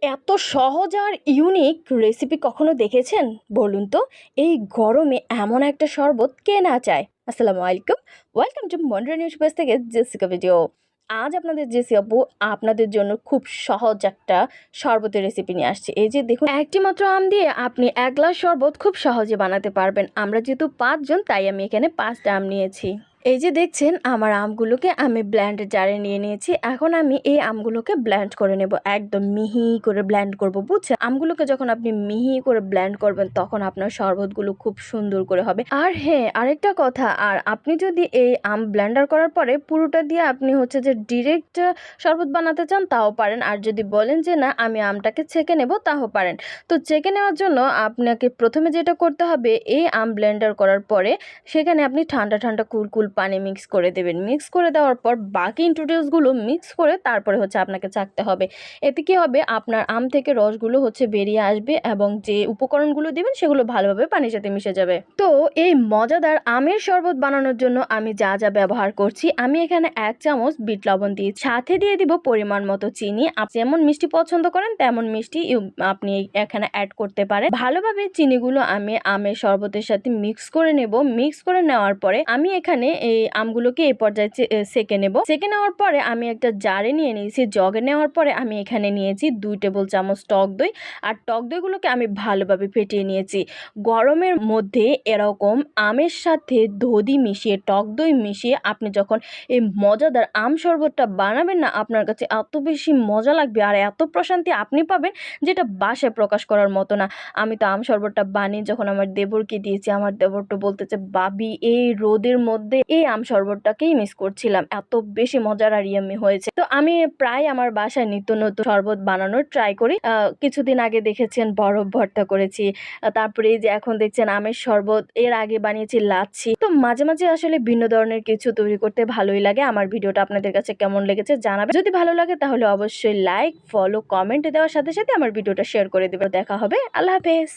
এত সহজ আর unique recipe কখনো দেখেছেন? বলুন তো। এই গরমে এমন একটা শরবত কে না চায়? আসসালামু আলাইকুম। Welcome to modern news page থেকে জেসিকা ভিডিও। আজ আপনাদের জেসি আপু আপনাদের জন্য খুব সহজ একটা শরবতের রেসিপি নিয়ে আসছে। এই যে দেখুন, একটি মাত্র আম দিয়ে আপনি ১ গ্লাস শরবত খুব সহজে বানাতে পারবেন। আমরা যেহেতু ৫ জন তাই আমি এখানে ৫টা আম নিয়েছি। এই যে দেখছেন আমার আমগুলোকে আমি ব্লেন্ডের জারে নিয়ে নিয়েছি। এখন আমি এই আমগুলোকে ব্লেন্ড করে নেব। একদম মিহি করে ব্লেন্ড করব, বুঝছেন? আমগুলোকে যখন আপনি মিহি করে ব্লেন্ড করবেন তখন আপনার শরবতগুলো খুব সুন্দর করে হবে। আর হ্যাঁ, আরেকটা কথা, আর আপনি যদি এই আম ব্লেন্ডার করার পরে পুরোটা দিয়ে আপনি হচ্ছে যে ডিরেক্ট শরবত বানাতে চান তাও পারেন। আর যদি বলেন যে না আমি আমটাকে ছেঁকে নেব তাও পারেন। তো ছেঁকে নেওয়ার জন্য আপনাকে প্রথমে যেটা করতে হবে, এই আম ব্লেন্ডার করার পরে সেখানে আপনি ঠান্ডা ঠান্ডা কুল পানি মিক্স করে দেবেন। মিক্স করে দেওয়ার পর বাকি ইনগ্রিডিয়েন্টসগুলো মিক্স করে তারপরে হচ্ছে আপনাকে চাখতে হবে। এতে কি হবে, আপনার আম থেকে রসগুলো হচ্ছে বেরিয়ে আসবে এবং যে উপকরণগুলো দিবেন সেগুলো ভালোভাবে পানির সাথে মিশে যাবে। তো এই মজাদার আমের শরবত বানানোর জন্য আমি যা যা ব্যবহার করছি, আমি এখানে ১ চামচ বিট লবণ দিয়েছি, সাথে দিয়ে দিব পরিমাণ মতো চিনি। আপনি যেমন মিষ্টি পছন্দ করেন তেমন মিষ্টি আপনি এখানে অ্যাড করতে পারেন। ভালোভাবে চিনিগুলো আমি আমের শরবতের সাথে মিক্স করে নেব। মিক্স করে নেওয়ার পরে আমি এখানে এই আমগুলোকে এই পর্যায়ে সেঁকে নেব। সেঁকে নেওয়ার পরে আমি একটা জারে নিয়ে নিয়েছি। জগে নেওয়ার পরে আমি এখানে নিয়েছি ২ টেবিল চামচ টক দই। আর টক দইগুলোকে আমি ভালোভাবে ফেটিয়ে নিয়েছি। গরমের মধ্যে এরকম আমের সাথে দধি মিশিয়ে, টক দই মিশিয়ে আপনি যখন এই মজাদার আম শরবতটা বানাবেন না, আপনার কাছে এত বেশি মজা লাগবে আর এত প্রশান্তি আপনি পাবেন যেটা ভাষায় প্রকাশ করার মতো না। আমি তো আম শরবতটা বানিয়ে যখন আমার দেবরকে দিয়েছি, আমার দেবরটা বলতেছে, "বাবি এই রোদের মধ্যে এই আম শরবতটাকেই মিস করছিলাম। এত বেশি মজার আর ইয়াম্মি হয়েছে।" তো আমি প্রায় আমার বাসায় নিত্য নতুন শরবত বানানোর ট্রাই করি। কিছুদিন আগে দেখেছেন বরফ ভর্তা করেছি। তারপরে এই যে এখন দেখছেন আমের শরবত, এর আগে বানিয়েছি লাচ্ছি। তো মাঝে মাঝে আসলে ভিন্ন ধরনের কিছু তৈরি করতে ভালোই লাগে। আমার ভিডিওটা আপনাদের কাছে কেমন লেগেছে জানাবেন। যদি ভালো লাগে তাহলে অবশ্যই লাইক, ফলো, কমেন্ট দেওয়ার সাথে সাথে আমার ভিডিওটা শেয়ার করে দেবেন। দেখা হবে। আল্লাহ হাফেজ।